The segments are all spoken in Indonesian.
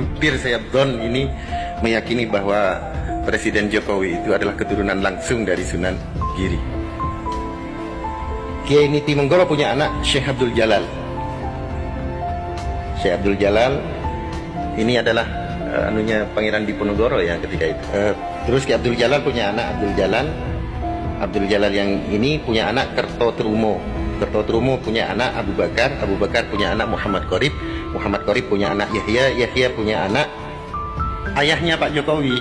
Hampir saya don ini meyakini bahwa Presiden Jokowi itu adalah keturunan langsung dari Sunan Giri. Kiai Nitimengoro punya anak Syekh Abdul Jalal. Syekh Abdul Jalal ini adalah anunya Pangeran Diponegoro ya ketika itu. Terus Kiai Abdul Jalal punya anak Abdul Jalal. Abdul Jalal yang ini punya anak Kertotrumo. Kertotrumo punya anak Abu Bakar. Abu Bakar punya anak Muhammad Qorib. Muhammad Qorib punya anak Yahya. Yahya punya anak ayahnya Pak Jokowi.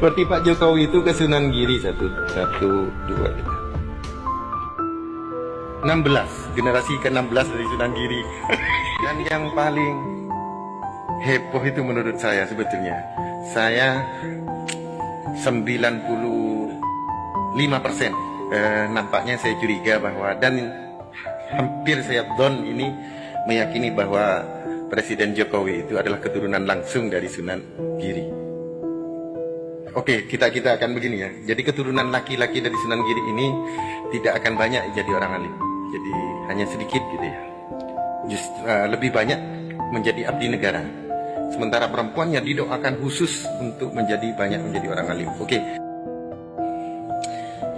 berarti Pak Jokowi itu ke Sunan Giri 1, 2, 16, generasi ke-16 dari Sunan Giri. Dan yang paling heboh itu menurut saya sebetulnya, saya 95% nampaknya saya curiga bahwa, dan hampir saya don ini meyakini bahwa Presiden Jokowi itu adalah keturunan langsung dari Sunan Giri. Oke, kita akan begini ya. Jadi keturunan laki-laki dari Sunan Giri ini tidak akan banyak jadi orang alim. Jadi hanya sedikit gitu ya. Lebih banyak menjadi abdi negara. Sementara perempuannya didoakan khusus untuk menjadi orang alim. Oke.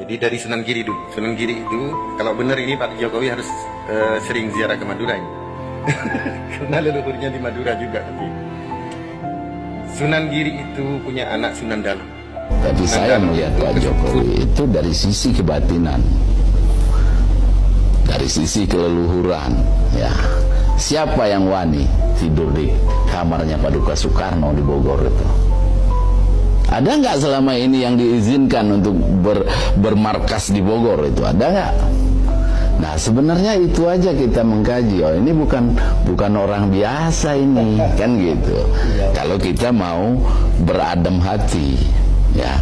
Jadi dari Sunan Giri dulu. Sunan Giri itu kalau benar ini Pak Jokowi harus sering ziarah ke Madura ini. Karena leluhurnya di Madura juga. Sunan Giri itu punya anak Sunan Dalem. Tapi saya melihat Pak Jokowi itu dari sisi kebatinan, dari sisi keleluhuran, ya. Siapa yang wani tidur di kamarnya Paduka Soekarno di Bogor itu? Ada nggak selama ini yang diizinkan untuk bermarkas di Bogor itu? Ada nggak? Nah sebenarnya itu aja kita mengkaji. Oh ini bukan orang biasa ini, kan gitu. Kalau kita mau beradem hati, ya.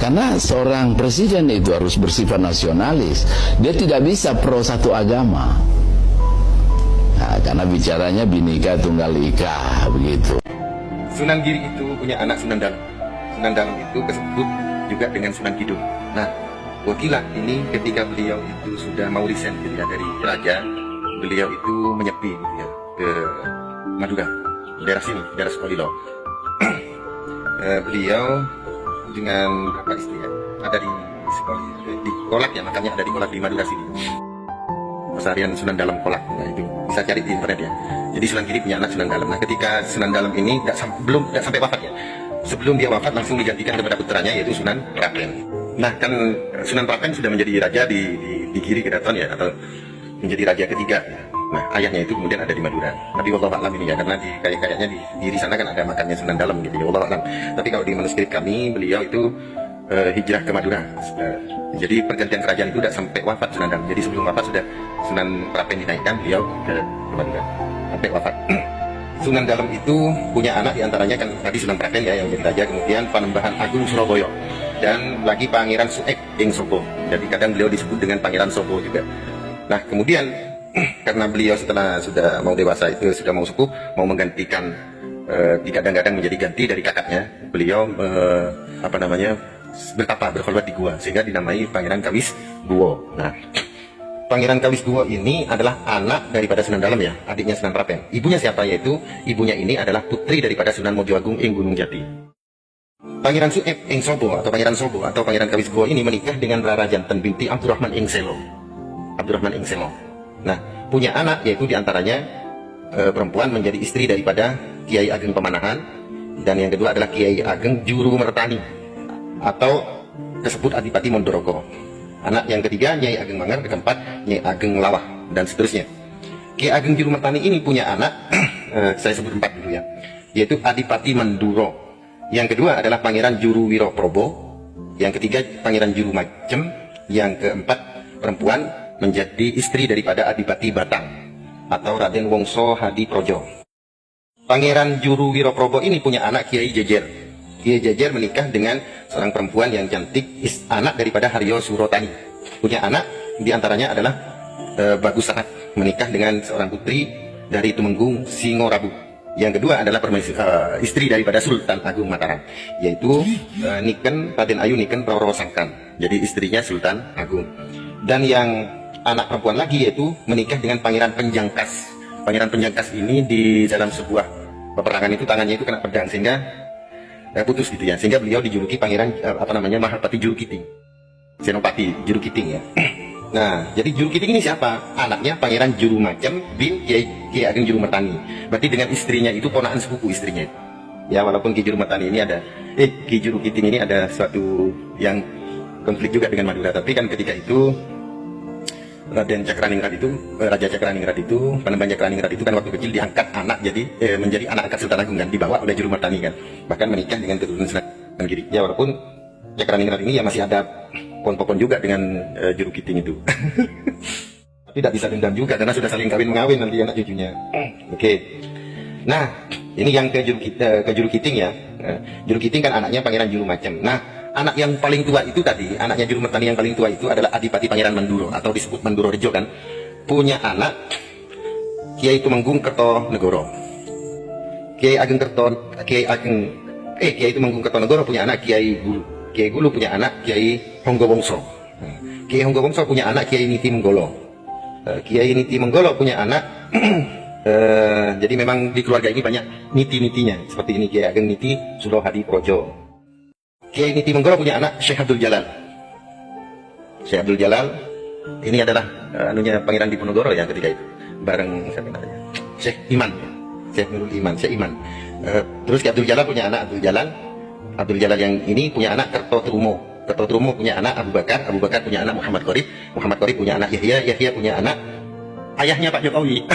Karena seorang presiden itu harus bersifat nasionalis. Dia tidak bisa pro satu agama. Nah, karena bicaranya Bhinneka Tunggal Ika begitu. Sunan Giri itu punya anak Sunan Dalem. Sunan Dalem itu disebut juga dengan Sunan Kidul. Nah, wakilah ini ketika beliau itu sudah mau resign gitu ya, dari raja, beliau itu menyepi gitu ya, ke Madura, daerah sini, daerah Sukolilo. Beliau dengan berapa istri ya, ada di Kolak ya, makanya ada di Kolak di Madura sini. Pesarian Sunan Dalem Kolak, nah itu bisa cari di internet ya. Jadi Sunan Giri punya anak Sunan Dalem. Nah ketika Sunan Dalem ini belum sampai wafat ya, sebelum dia wafat langsung digantikan kepada putranya yaitu Sunan Prapen. Nah kan Sunan Prapen sudah menjadi raja di Giri Keraton ya, atau menjadi raja ketiga ya. Nah ayahnya itu kemudian ada di Madura. Tapi wallahu a'lam ini ya, karena kayaknya di sana kan ada makamnya Sunan Dalem gitu ya, wallahu a'lam. Tapi kalau di manuskrip kami beliau itu hijrah ke Madura. Jadi pergantian kerajaan itu tidak sampai wafat Sunan Dalem. Jadi sebelum wafat sudah Sunan Prapen dinaikkan, beliau ke Madura sampai wafat. Sunan Dalem itu punya anak diantaranya kan tadi Sunan Prapen ya yang jadi raja, kemudian Panembahan Agung Surabaya, dan lagi Pangeran Sueb ing Sobo. Jadi kadang beliau disebut dengan Pangeran Sobo juga. Nah kemudian karena beliau setelah sudah mau dewasa itu sudah mau sepuh, mau menggantikan kadang-kadang menjadi ganti dari kakaknya, beliau bertapa berkhulwat di gua sehingga dinamai Pangeran Kawis Guwo. Nah Pangeran Kawis Guwo ini adalah anak daripada Sunan Dalem ya, adiknya Sunan Prapen. Ibunya siapa? Yaitu ibunya ini adalah putri daripada Sunan Mojo Agung ing Gunung Jati. Pangeran Sueb ing Sobo atau Pangeran Sobo atau Pangeran Kawis Guwo ini menikah dengan Rara Janten binti Abdurrahman ing Selo. Abdurrahman ing Selo. Nah, punya anak yaitu diantaranya perempuan menjadi istri daripada Kiai Ageng Pemanahan, dan yang kedua adalah Kiai Ageng Juru Mertani atau disebut Adipati Mondorogo. Anak yang ketiga Nyai Ageng Manggar, keempat Nyai Ageng Lawah, dan seterusnya. Kiai Ageng Juru Mertani ini punya anak saya sebut 4 dulu ya, yaitu Adipati Manduro. Yang kedua adalah Pangeran Juru Wiroprobo, yang ketiga Pangeran Juru Majem, yang keempat perempuan menjadi istri daripada Adipati Batang atau Raden Wongso Hadi Projo. Pangeran Juru Wiroprobo ini punya anak Kiai Jejer. Kiai Jejer menikah dengan seorang perempuan yang cantik, anak daripada Haryo Surotani. Punya anak diantaranya adalah Bagus Sangat, menikah dengan seorang putri dari Tumenggung Singorabu. Yang kedua adalah istri daripada Sultan Agung Mataram, yaitu Niken Raden Ayu Niken Roro Sangkan, jadi istrinya Sultan Agung. Dan yang anak perempuan lagi yaitu menikah dengan Pangeran Penjangkas. Pangeran Penjangkas ini di dalam sebuah peperangan itu tangannya itu kena pedang sehingga putus gitu ya, sehingga beliau dijuluki Pangeran Mahapati Juru Kiting, Senopati Juru Kiting ya. Nah, jadi Juru Kiting ini siapa? Anaknya Pangeran Juru Macem bin Kiai Ageng Juru Mertani. Berarti dengan istrinya itu ponakan sepupu istrinya itu. Ya, walaupun Ki Juru Mertani ini Ki Juru Kiting ini ada suatu yang konflik juga dengan Madura, tapi kan ketika itu Raden Cakraningrat itu, Raja Cakraningrat itu, Panembahan Cakraningrat itu kan waktu kecil diangkat anak menjadi anak angkat Sultan Agung kan, dibawa oleh Juru Mertani kan, bahkan menikah dengan keturunan Sunan Giri. Ya, walaupun Cakraningrat ini ya masih ada pon-pon juga dengan Juru Kiting itu. Tapi tidak bisa dendam juga karena sudah saling kawin mengawin nanti anak cucunya. Oke. Nah, ini yang ke Juru Kiting ya. Juru Kiting kan anaknya Pangeran Juru Macem. Nah, anak yang paling tua itu tadi, anaknya Juru Mertani yang paling tua itu adalah Adipati Pangeran Manduro atau disebut Manduro Rejo kan. Punya anak Kiai Tumenggung Kertonegoro. Kiai Tumenggung Kertonegoro punya anak Kiai Gulu. Kiai Gulu punya anak Kiai Honggowongso. Kiai Honggowongso punya anak Kiai Niti Menggolo. Kiai Niti Menggolo punya anak jadi memang di keluarga ini banyak niti-nitinya. Seperti ini Kiai Ageng Niti Sulo Hadi Projo. Kiai Niti Menggolo punya anak Syekh Abdul Jalal. Syekh Abdul Jalal ini adalah Pangeran Diponegoro ya ketika itu. Bareng siapa namanya? Syekh Iman. Syekh Nurul Iman, Syekh Iman. Terus Kiai Abdul Jalal punya anak Abdul Jalal. Abdul Jalal yang ini punya anak Kertotrumo. Kertotrumo punya anak Abu Bakar. Abu Bakar punya anak Muhammad Qorib. Muhammad Qorib punya anak Yahya. Yahya punya anak ayahnya Pak Jokowi.